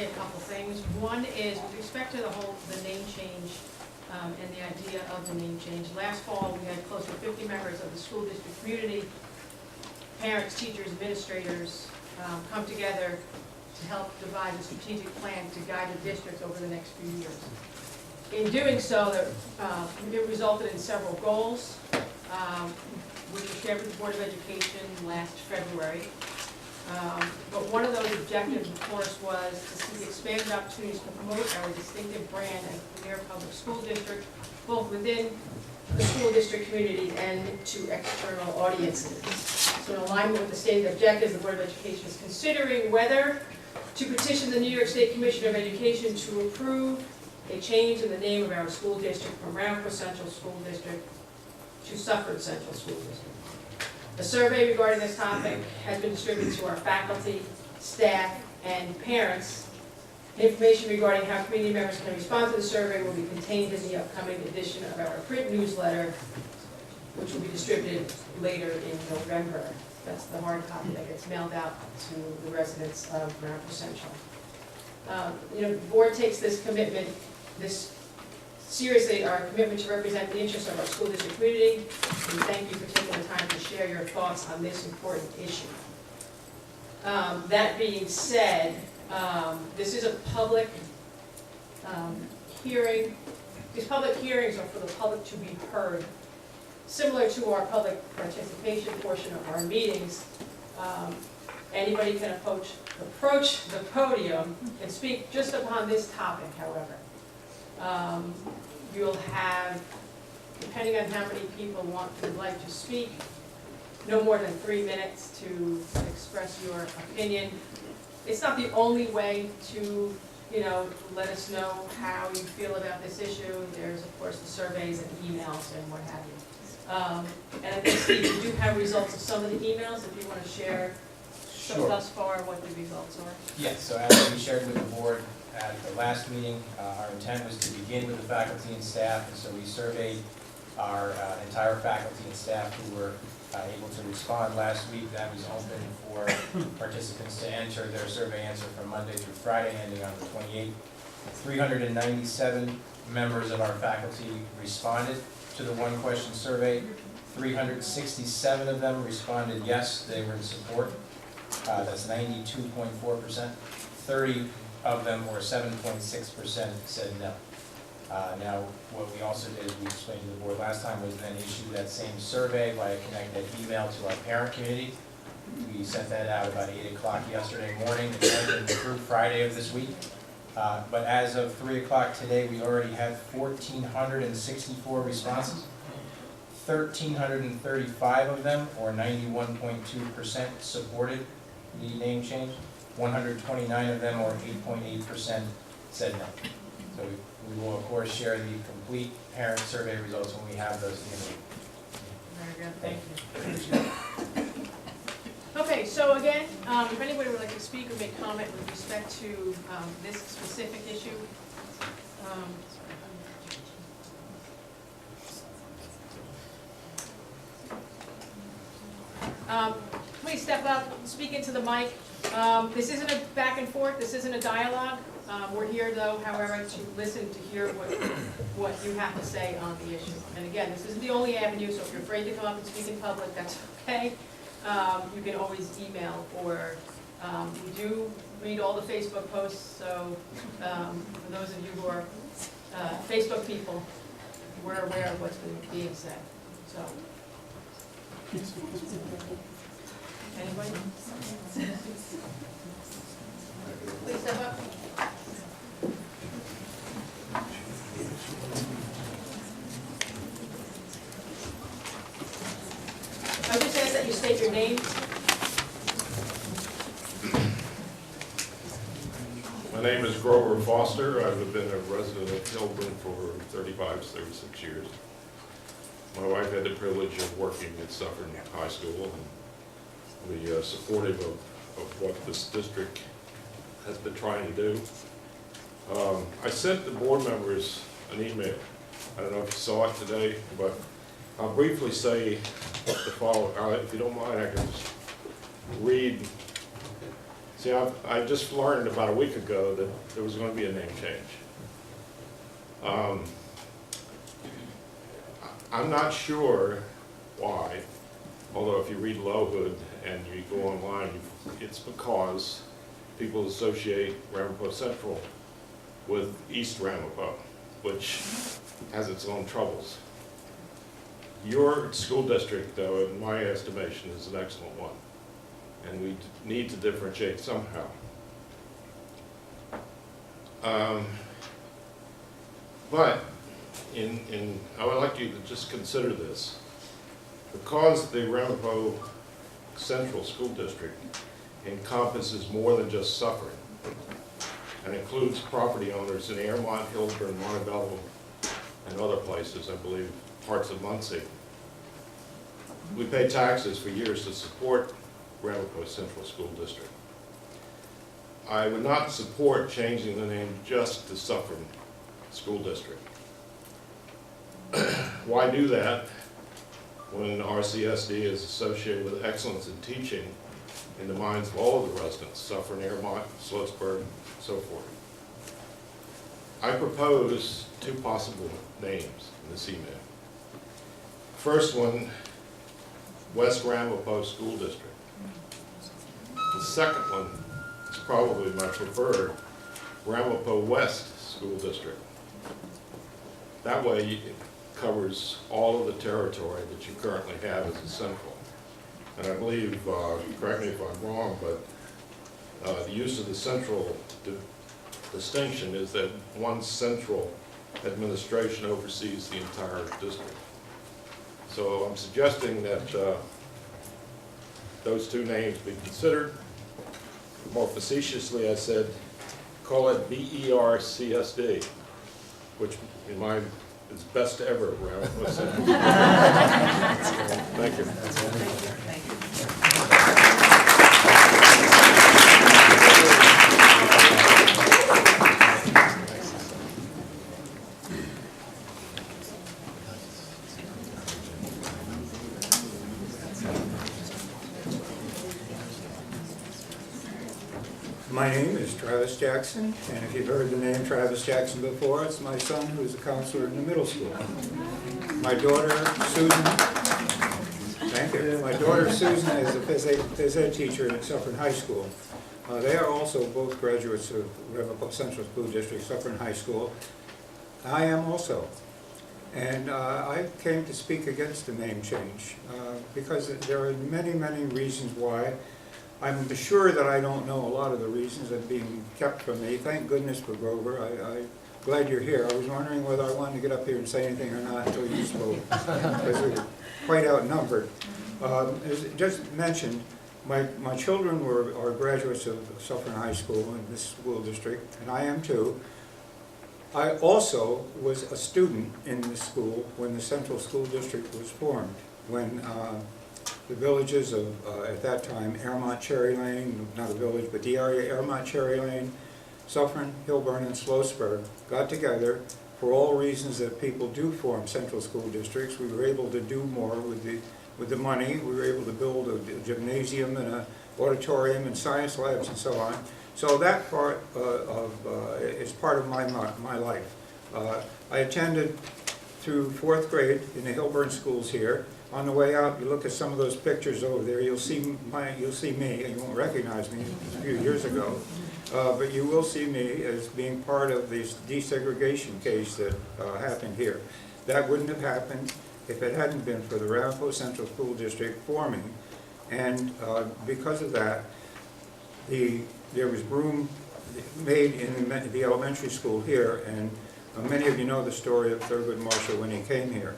say a couple things. One is with respect to the name change and the idea of the name change. Last fall, we had close to 50 members of the school district community, parents, teachers, administrators, come together to help devise a strategic plan to guide the district over the next few years. In doing so, it resulted in several goals, which were shared with the Board of Education last February. But one of those objectives, of course, was to seek expanded opportunities to promote our distinctive brand as a premier public school district, both within the school district community and to external audiences. So in alignment with the stated objectives, the Board of Education is considering whether to petition the New York State Commission of Education to approve a change in the name of our school district from Round Central School District to Suffern Central School District. A survey regarding this topic has been distributed to our faculty, staff, and parents. Information regarding how community members can respond to the survey will be contained in the upcoming edition of our print newsletter, which will be distributed later in November. That's the hard copy that gets mailed out to the residents of Round Central. The board takes this commitment, seriously, our commitment to represent the interests of our school district community, and thank you for taking the time to share your thoughts on this important issue. That being said, this is a public hearing. These public hearings are for the public to be heard. Similar to our public participation portion of our meetings, anybody can approach the podium and speak just upon this topic, however. You'll have, depending on how many people would like to speak, no more than 3 minutes to express your opinion. It's not the only way to, let us know how you feel about this issue. There's, of course, the surveys and emails and what have you. And I think, Steve, you do have results of some of the emails, if you want to share thus far what the results are. Yes, so as we shared with the board at the last meeting, our intent was to begin with the faculty and staff, and so we surveyed our entire faculty and staff who were able to respond last week. That was open for participants to enter their survey answer from Monday through Friday, ending on the 28th. 397 members of our faculty responded to the one-question survey. 367 of them responded yes, they were in support. That's 92.4%. 30 of them, or 7.6%, said no. Now, what we also did, as we explained to the board last time, was then issue that same survey via connected email to our parent community. We sent that out about 8 o'clock yesterday morning, and through Friday of this week. But as of 3 o'clock today, we already have 1,464 responses. 1,335 of them, or 91.2%, supported the name change. 129 of them, or 8.8%, said no. So we will, of course, share the complete parent survey results when we have those in the meeting. Very good, thank you. Okay, so again, if anybody would like to speak or make comment with respect to this specific issue, please step up, speak into the mic. This isn't a back and forth, this isn't a dialogue. We're here, though, however, to listen, to hear what you have to say on the issue. And again, this isn't the only avenue, so if you're afraid to come up and speak in public, that's okay. You can always email, or we do read all the Facebook posts, so for those of you who are Facebook people, we're aware of what's being said. So, anybody? Please step up. I just ask that you state your name. My name is Grover Foster. I've been a resident of Hilburn for 36 years. My wife had the privilege of working at Suffern High School, and we're supportive of what this district has been trying to do. I sent the board members an email. I don't know if you saw it today, but I'll briefly say the following. If you don't mind, I can just read See, I just learned about a week ago that there was going to be a name change. I'm not sure why, although if you read Lowhood and you go online, it's because people associate Ramapo Central with East Ramapo, which has its own troubles. Your school district, though, in my estimation, is an excellent one, and we need to differentiate somehow. But I would like you to just consider this. Because the Ramapo Central School District encompasses more than just Suffern and includes property owners in Airmont, Hillsborough, Montebello, and other places, I believe, parts of Muncie. We pay taxes for years to support Ramapo Central School District. I would not support changing the name just to Suffern School District. Why do that when RCSD is associated with excellence in teaching in the minds of all of the residents, Suffern, Airmont, Sloatsburg, so forth? I propose two possible names in this email. First one, West Ramapo School District. The second one is probably my preferred, Ramapo West School District. That way it covers all of the territory that you currently have as a central. And I believe, correct me if I'm wrong, but the use of the central distinction is that one central administration oversees the entire district. So I'm suggesting that those two names be considered. More facetiously, I said, call it BERCSD, which in my is best ever around. Thank you. Thank you. My name is Travis Jackson, and if you've heard the name Travis Jackson before, it's my son who's a counselor in the middle school. My daughter Susan, thank you. My daughter Susan is a phys ed teacher at Suffern High School. They are also both graduates of Ramapo Central School District, Suffern High School. I am also. And I came to speak against the name change because there are many, many reasons why. I'm sure that I don't know a lot of the reasons that are being kept from me. Thank goodness for Grover. I'm glad you're here. I was wondering whether I wanted to get up here and say anything or not until you spoke, because we were quite outnumbered. As just mentioned, my children are graduates of Suffern High School in this school district, and I am too. I also was a student in this school when the Central School District was formed, when the villages of, at that time, Airmont, Cherry Lane, not a village, but the area, Airmont, Cherry Lane, Suffern, Hillburn, and Sloatsburg, got together for all reasons that people do form central school districts. We were able to do more with the money. We were able to build a gymnasium and an auditorium and science labs and so on. So that part is part of my life. I attended through 4th grade in the Hillburn schools here. On the way out, you look at some of those pictures over there, you'll see me, and you won't recognize me a few years ago, but you will see me as being part of this desegregation case that happened here. That wouldn't have happened if it hadn't been for the Ramapo Central School District forming, and because of that, there was room made in the elementary school here, and many of you know the story of Thurgood Marshall when he came here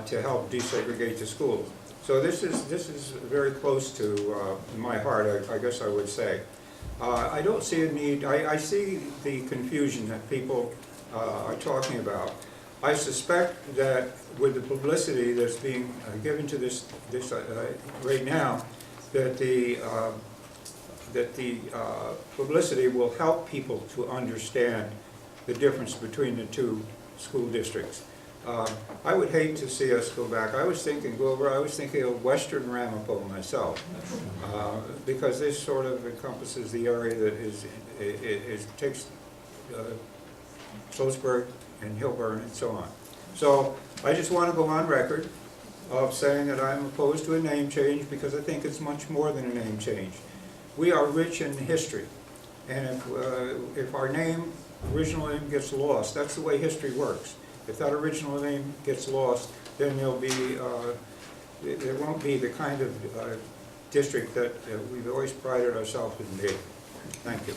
to help desegregate the schools. So this is very close to my heart, I guess I would say. I don't see a need. I see the confusion that people are talking about. I suspect that with the publicity that's being given to this right now, that the publicity will help people to understand the difference between the two school districts. I would hate to see us go back. I was thinking, Grover, I was thinking of Western Ramapo myself, because this sort of encompasses the area that takes Sloatsburg and Hilburn and so on. So I just want to go on record of saying that I'm opposed to a name change because I think it's much more than a name change. We are rich in history, and if our original name gets lost, that's the way history works. If that original name gets lost, then there won't be the kind of district that we've always prided ourselves in being. Thank you.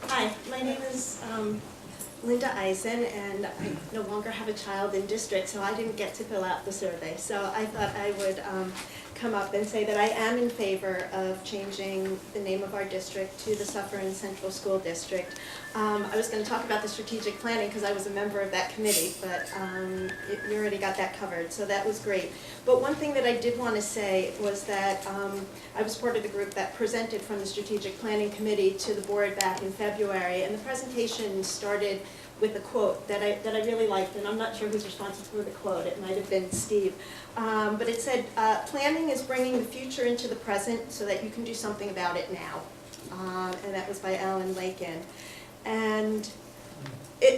Hi, my name is Linda Eisen, and I no longer have a child in district, so I didn't get to fill out the survey. So I thought I would come up and say that I am in favor of changing the name of our district to the Suffern Central School District. I was going to talk about the strategic planning because I was a member of that committee, but you already got that covered, so that was great. But one thing that I did want to say was that I was part of the group that presented from the Strategic Planning Committee to the board back in February, and the presentation started with a quote that I really liked, and I'm not sure who's responsible for the quote. It might have been Steve. But it said, planning is bringing the future into the present so that you can do something about it now. And that was by Alan Lakin. And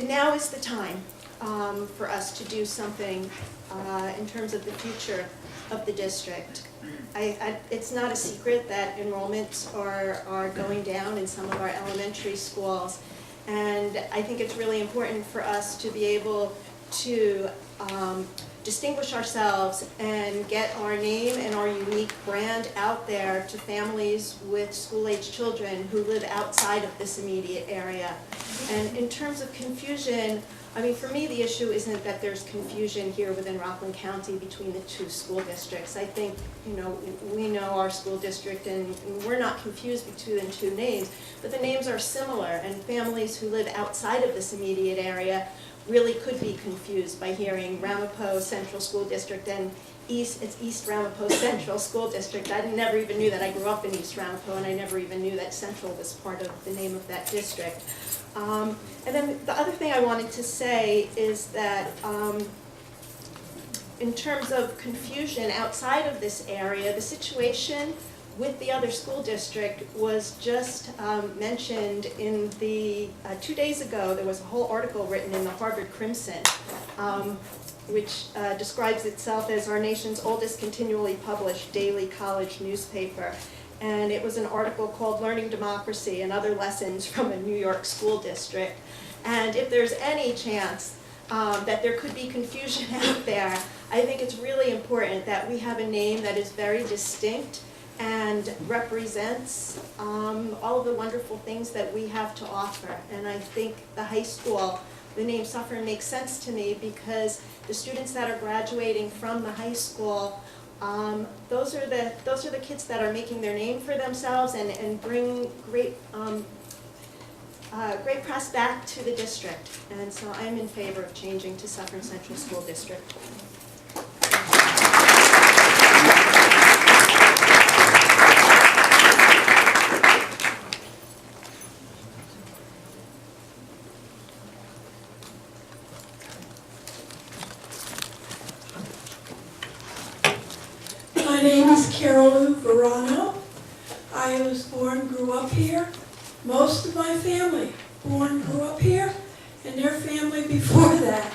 now is the time for us to do something in terms of the future of the district. It's not a secret that enrollments are going down in some of our elementary schools. And I think it's really important for us to be able to distinguish ourselves and get our name and our unique brand out there to families with school-age children who live outside of this immediate area. And in terms of confusion, I mean, for me, the issue isn't that there's confusion here within Rockland County between the two school districts. I think, you know, we know our school district and we're not confused between the two names, but the names are similar, and families who live outside of this immediate area really could be confused by hearing Ramapo Central School District and it's East Ramapo Central School District. I never even knew that. I grew up in East Ramapo, and I never even knew that Central was part of the name of that district. And then the other thing I wanted to say is that in terms of confusion outside of this area, the situation with the other school district was just mentioned in the, 2 days ago, there was a whole article written in the Harvard Crimson, which describes itself as our nation's oldest continually published daily college newspaper. And it was an article called Learning Democracy and Other Lessons from a New York School District. And if there's any chance that there could be confusion out there, I think it's really important that we have a name that is very distinct and represents all of the wonderful things that we have to offer. And I think the high school, the name Suffern makes sense to me because the students that are graduating from the high school, those are the kids that are making their name for themselves and bring great great press back to the district. And so I'm in favor of changing to Suffern Central School District. My name is Carol Verano. I was born, grew up here. Most of my family born, grew up here, and their family before that.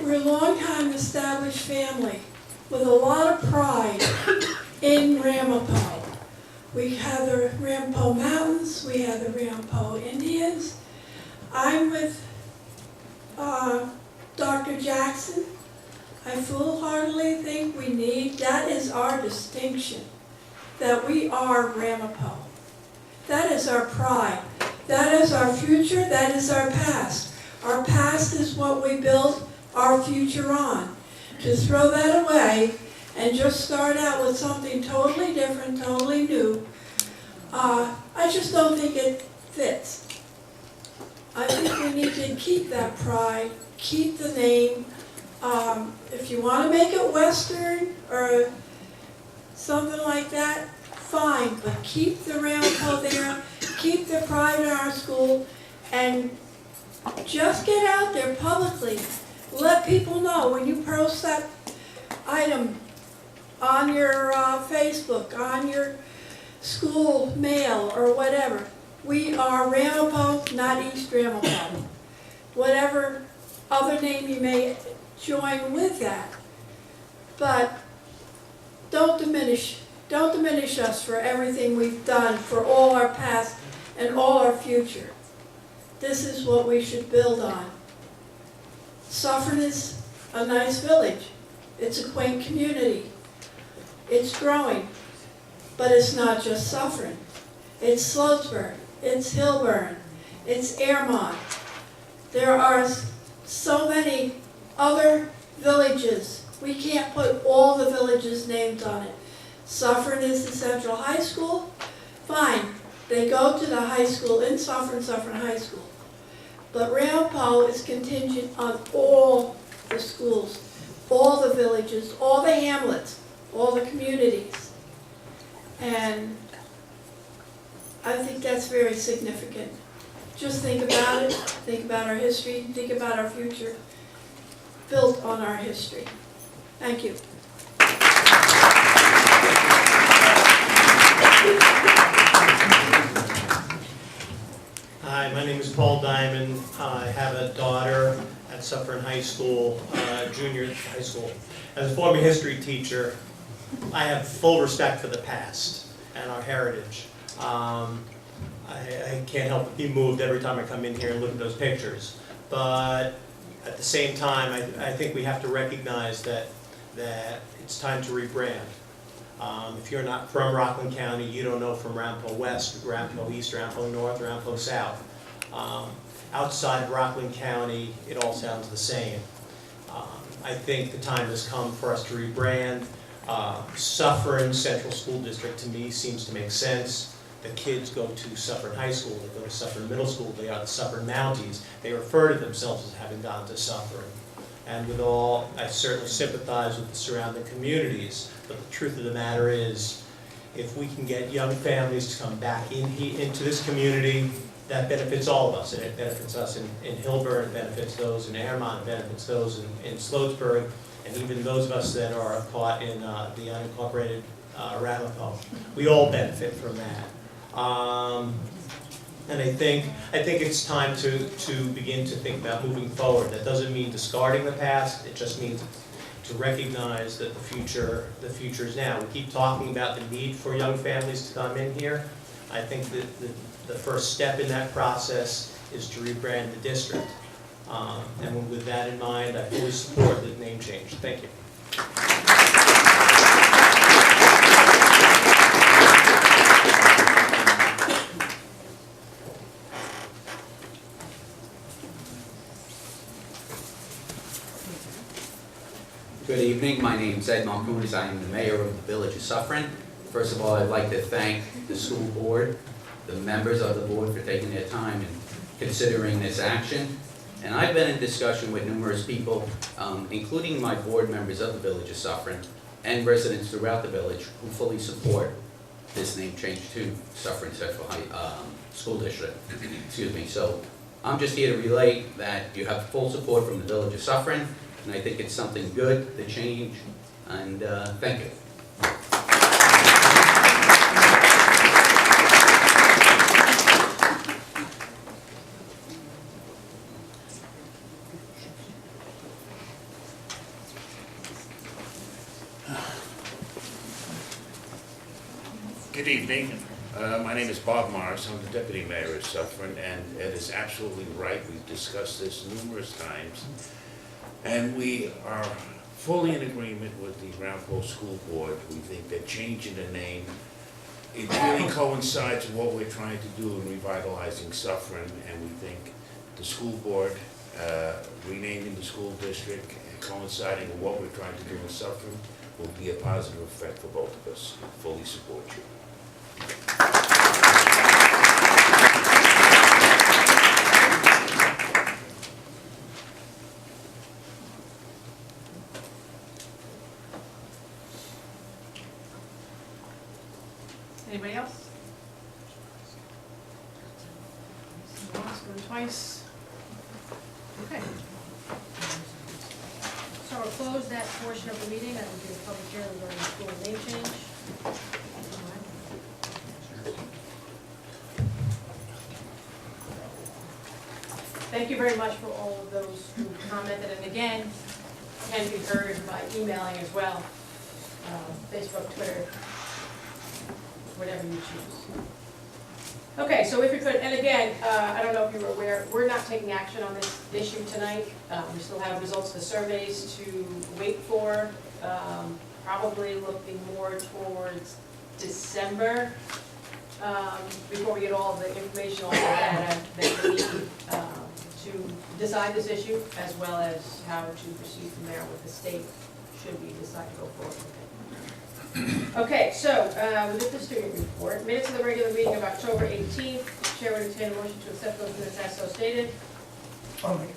We're a long-time established family with a lot of pride in Ramapo. We have the Ramapo Mountains, we have the Ramapo Indians. I'm with Dr. Jackson. I full-heartedly think we need, that is our distinction, that we are Ramapo. That is our pride. That is our future, that is our past. Our past is what we build our future on. To throw that away and just start out with something totally different, totally new, I just don't think it fits. I think we need to keep that pride, keep the name, If you want to make it Western or something like that, fine, but keep the Ramapo there, keep the pride in our school, and just get out there publicly. Let people know when you post that item on your Facebook, on your school mail or whatever. We are Ramapo, not East Ramapo. Whatever other name you may join with that. But don't diminish us for everything we've done for all our past and all our future. This is what we should build on. Suffern is a nice village. It's a quaint community. It's growing, but it's not just Suffern. It's Sloatsburg, it's Hilburn, it's Airmont. There are so many other villages. We can't put all the villages' names on it. Suffern is the central high school. Fine, they go to the high school in Suffern, Suffern High School. But Ramapo is contingent on all the schools, all the villages, all the hamlets, all the communities. And I think that's very significant. Just think about it, think about our history, think about our future, built on our history. Thank you. Hi, my name is Paul Diamond. I have a daughter at Suffern High School, junior high school. As a former history teacher, I have full respect for the past and our heritage. I can't help but be moved every time I come in here and look at those pictures. But at the same time, I think we have to recognize that it's time to rebrand. If you're not from Rockland County, you don't know from Ramapo West, Ramapo East, Ramapo North, Ramapo South. Outside of Rockland County, it all sounds the same. I think the time has come for us to rebrand. Suffern Central School District to me seems to make sense. The kids go to Suffern High School, they go to Suffern Middle School, they are the Suffern Mounties. They refer to themselves as having gone to Suffern. And with all, I certainly sympathize with the surrounding communities, but the truth of the matter is, if we can get young families to come back into this community, that benefits all of us. And it benefits us in Hilburn, it benefits those in Airmont, it benefits those in Sloatsburg, and even those of us that are caught in the unincorporated Ramapo. We all benefit from that. And I think it's time to begin to think about moving forward. That doesn't mean discarding the past, it just means to recognize that the future is now. We keep talking about the need for young families to come in here. I think that the first step in that process is to rebrand the district. And with that in mind, I fully support the name change. Thank you. Good evening, my name is Ed Marcounis. I am the mayor of the village of Suffern. First of all, I'd like to thank the school board, the members of the board for taking their time and considering this action. And I've been in discussion with numerous people, including my board members of the village of Suffern and residents throughout the village who fully support this name change to Suffern Central High School District. Excuse me. So I'm just here to relate that you have full support from the village of Suffern. And I think it's something good to change, and thank you. Good evening. My name is Bob Morris. I'm the Deputy Mayor of Suffern, and Ed is absolutely right. We've discussed this numerous times. And we are fully in agreement with the Ramapo School Board. We think that changing the name, it really coincides with what we're trying to do in revitalizing Suffern, and we think the school board renaming the school district and coinciding with what we're trying to do in Suffern will be a positive effect for both of us. Fully support you. Thanks. Okay. So I'll close that portion of the meeting, that will be a public hearing regarding the school name change. Thank you very much for all of those who commented, and again, can be heard by emailing as well, Facebook, Twitter, whatever you choose. Okay, so if you could, and again, I don't know if you were aware, we're not taking action on this issue tonight. We still have results of the surveys to wait for, probably looking more towards December, before we get all the information, all the data that we need to decide this issue, as well as how to proceed from there with the state, should we decide to go forward with it. Okay, so, with the student report, minutes of the regular meeting of October 18th, Chair would entertain a motion to accept those minutes as so stated. That would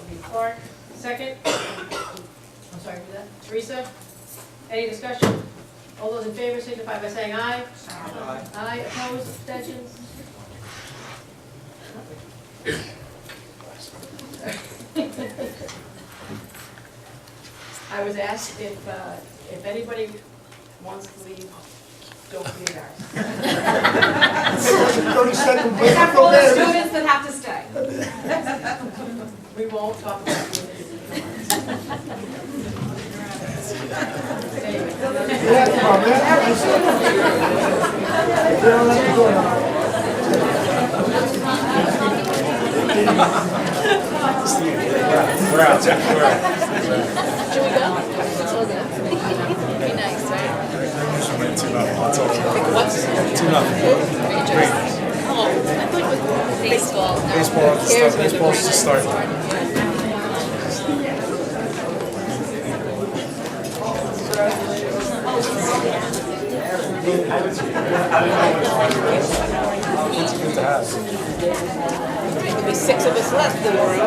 be Clark. Second? I'm sorry, who's that? Teresa? Any discussion? All those in favor signify by saying aye. Aye. Aye, opposed, abstentions? I was asked if anybody wants to leave, don't be embarrassed. Except for all the students that have to stay. We won't talk about it. We're out, Jeff. We're out. Should we go? It's all good. Be nice, right? What's 2-0. Oh, I thought it was baseball. No. Baseball's to start. There'll be 6 of us left in the room.